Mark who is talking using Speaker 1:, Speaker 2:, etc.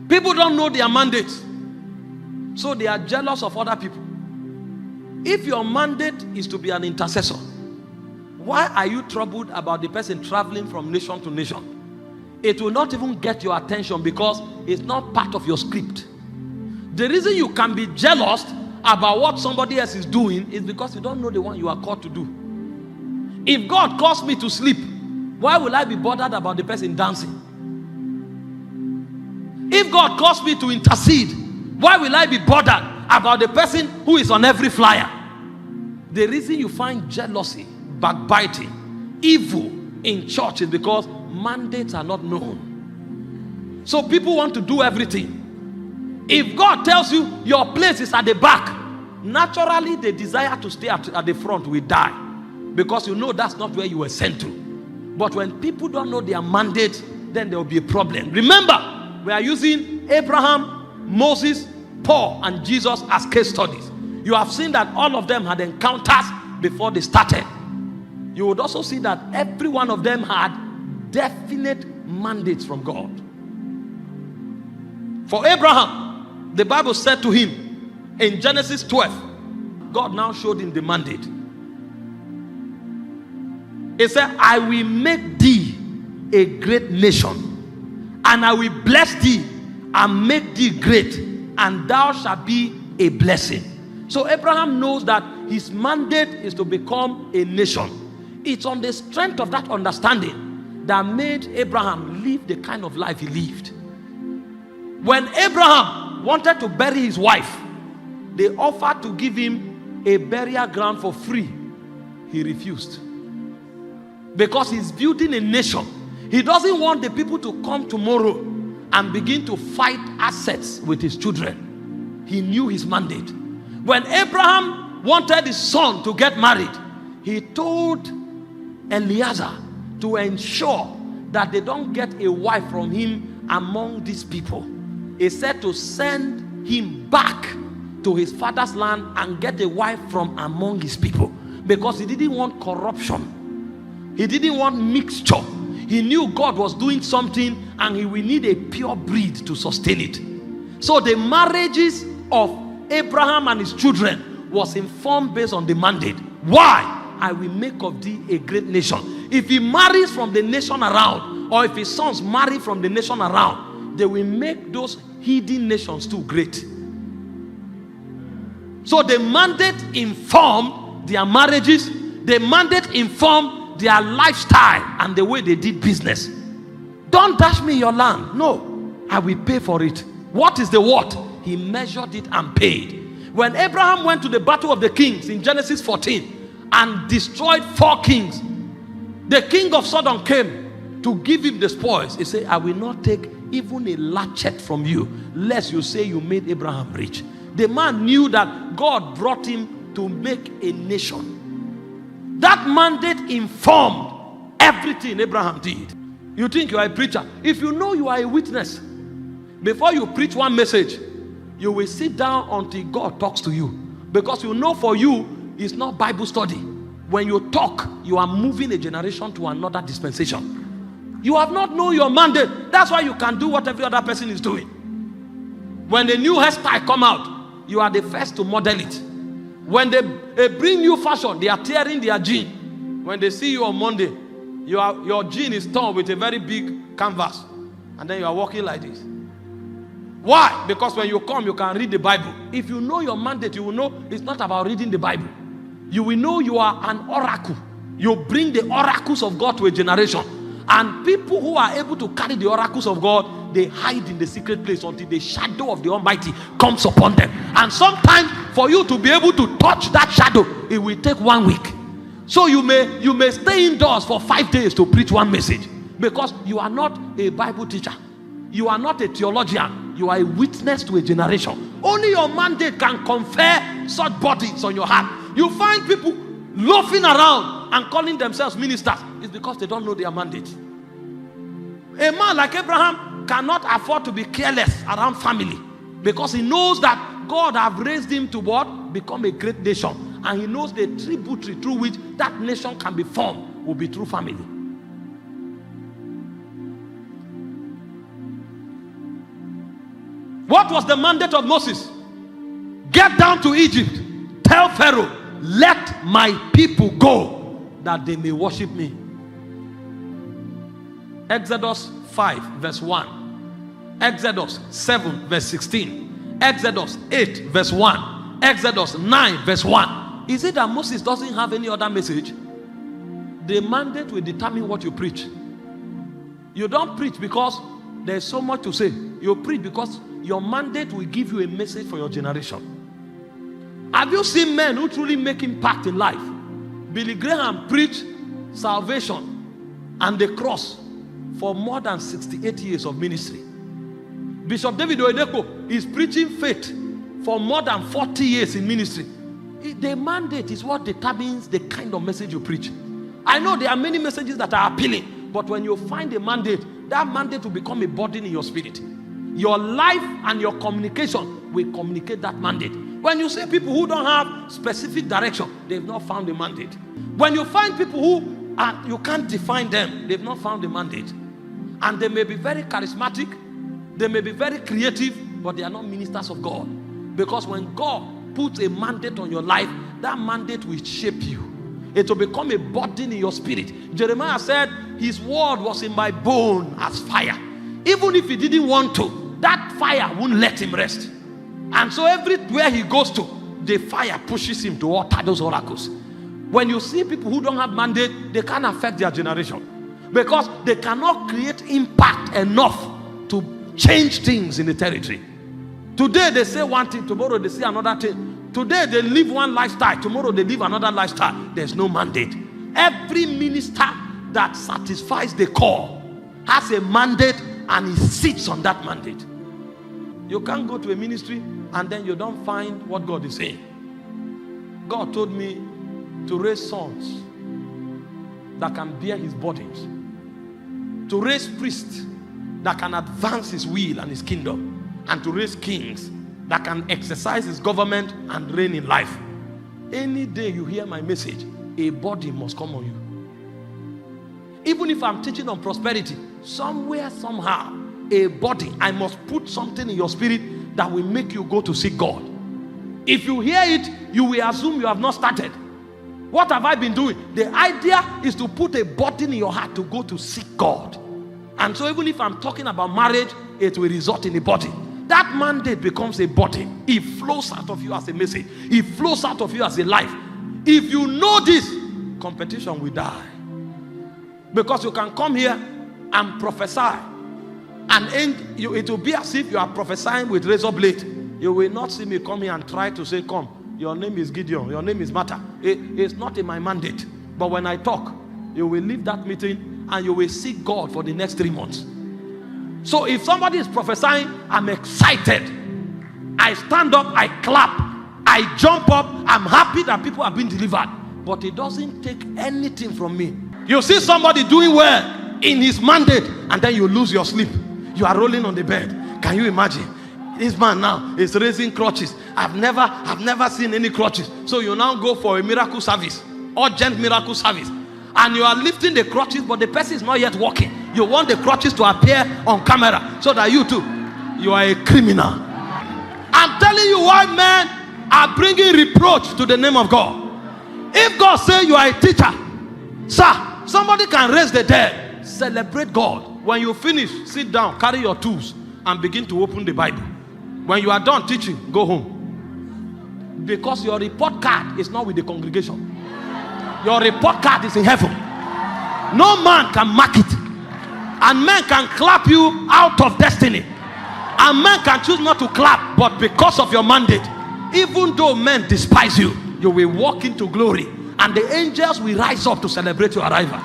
Speaker 1: People don't know their mandate, so they are jealous of other people. If your mandate is to be an intercessor, why are you troubled about the person traveling from nation to nation? It will not even get your attention because it's not part of your script. The reason you can be jealous about what somebody else is doing is because you don't know the one you are called to do. If God calls me to sleep, why will I be bothered about the person dancing? If God calls me to intercede, why will I be bothered about the person who is on every flyer? The reason you find jealousy, backbiting, evil in church is because mandates are not known. So people want to do everything. If God tells you your place is at the back, naturally the desire to stay at the front will die, because you know that's not where you were sent to. But when people don't know their mandate, then there will be a problem. Remember, we are using Abraham, Moses, Paul, and Jesus as case studies. You have seen that all of them had encounters before they started. You would also see that every one of them had definite mandates from God. For Abraham, the Bible said to him in Genesis 12, God now showed him the mandate. It said, I will make thee a great nation, and I will bless thee and make thee great, and thou shalt be a blessing. So Abraham knows that his mandate is to become a nation. It's on the strength of that understanding that made Abraham live the kind of life he lived. When Abraham wanted to bury his wife, they offered to give him a burial ground for free. He refused. Because he's building a nation. He doesn't want the people to come tomorrow and begin to fight assets with his children. He knew his mandate. When Abraham wanted his son to get married, he told Eliezer to ensure that they don't get a wife from him among these people. He said to send him back to his father's land and get a wife from among his people, because he didn't want corruption. He didn't want mixture. He knew God was doing something and he will need a pure breed to sustain it. So the marriages of Abraham and his children was informed based on the mandate. Why? I will make of thee a great nation. If he marries from the nation around, or if his sons marry from the nation around, they will make those hidden nations too great. So the mandate informed their marriages. The mandate informed their lifestyle and the way they did business. Don't dash me your land. No, I will pay for it. What is the what? He measured it and paid. When Abraham went to the battle of the kings in Genesis 14 and destroyed 4 kings, the king of Sodom came to give him the spoils. He said, I will not take even a latchet from you, lest you say you made Abraham rich. The man knew that God brought him to make a nation. That mandate informed everything Abraham did. You think you are a preacher. If you know you are a witness, before you preach one message, you will sit down until God talks to you. Because you know for you, it's not Bible study. When you talk, you are moving a generation to another dispensation. You have not known your mandate. That's why you can do what every other person is doing. When the new hairstyle come out, you are the first to model it. When they bring new fashion, they are tearing their jean. When they see you on Monday, your jean is torn with a very big canvas. And then you are walking like this. Why? Because when you come, you can read the Bible. If you know your mandate, you will know it's not about reading the Bible. You will know you are an oracle. You bring the oracles of God to a generation. And people who are able to carry the oracles of God, they hide in the secret place until the shadow of the Almighty comes upon them. And sometimes for you to be able to touch that shadow, it will take 1 week. So you may stay indoors for 5 days to preach one message, because you are not a Bible teacher. You are not a theologian. You are a witness to a generation. Only your mandate can confer such bodies on your heart. You find people loafing around and calling themselves ministers. It's because they don't know their mandate. A man like Abraham cannot afford to be careless around family, because he knows that God have raised him to what? Become a great nation. And he knows the tributary through which that nation can be formed will be through family. What was the mandate of Moses? Get down to Egypt. Tell Pharaoh, let my people go, that they may worship me. Exodus 5 verse 1. Exodus 7 verse 16. Exodus 8 verse 1. Exodus 9 verse 1. Is it that Moses doesn't have any other message? The mandate will determine what you preach. You don't preach because there's so much to say. You preach because your mandate will give you a message for your generation. Have you seen men who truly make impact in life? Billy Graham preached salvation and the cross for more than 68 years of ministry. Bishop David Oyedepo is preaching faith for more than 40 years in ministry. The mandate is what determines the kind of message you preach. I know there are many messages that are appealing, but when you find a mandate, that mandate will become a burden in your spirit. Your life and your communication will communicate that mandate. When you say people who don't have specific direction, they've not found a mandate. When you find people who you can't define them, they've not found a mandate. And they may be very charismatic, they may be very creative, but they are not ministers of God. Because when God puts a mandate on your life, that mandate will shape you. It will become a burden in your spirit. Jeremiah said, his word was in my bone as fire. Even if he didn't want to, that fire won't let him rest. And so everywhere he goes to, the fire pushes him to utter those oracles. When you see people who don't have mandate, they can't affect their generation. Because they cannot create impact enough to change things in the territory. Today they say one thing, tomorrow they say another thing. Today they live one lifestyle, tomorrow they live another lifestyle. There's no mandate. Every minister that satisfies the call has a mandate and he sits on that mandate. You can't go to a ministry and then you don't find what God is saying. God told me to raise sons that can bear his burdens, to raise priests that can advance his will and his kingdom, and to raise kings that can exercise his government and reign in life. Any day you hear my message, a body must come on you. Even if I'm teaching on prosperity, somewhere, somehow, a body, I must put something in your spirit that will make you go to seek God. If you hear it, you will assume you have not started. What have I been doing? The idea is to put a burden in your heart to go to seek God. And so even if I'm talking about marriage, it will result in a body. That mandate becomes a body. It flows out of you as a message. It flows out of you as a life. If you know this, competition will die. Because you can come here and prophesy, and it will be as if you are prophesying with razor blade. You will not see me come here and try to say, come, your name is Gideon, your name is Martha. It's not in my mandate. But when I talk, you will leave that meeting and you will seek God for the next 3 months. So if somebody is prophesying, I'm excited. I stand up, I clap, I jump up, I'm happy that people are being delivered. But it doesn't take anything from me. You see somebody doing well in his mandate, and then you lose your sleep. You are rolling on the bed. Can you imagine? This man now is raising crutches. I've never seen any crutches. So you now go for a miracle service, urgent miracle service, and you are lifting the crutches, but the person is not yet walking. You want the crutches to appear on camera so that you too, you are a criminal. I'm telling you why men are bringing reproach to the name of God. If God say you are a teacher, sir, somebody can raise the dead. Celebrate God. When you finish, sit down, carry your tools, and begin to open the Bible. When you are done teaching, go home. Because your report card is not with the congregation. Your report card is in heaven. No man can mark it. And men can clap you out of destiny. And men can choose not to clap. But because of your mandate, even though men despise you, you will walk into glory. And the angels will rise up to celebrate your arrival.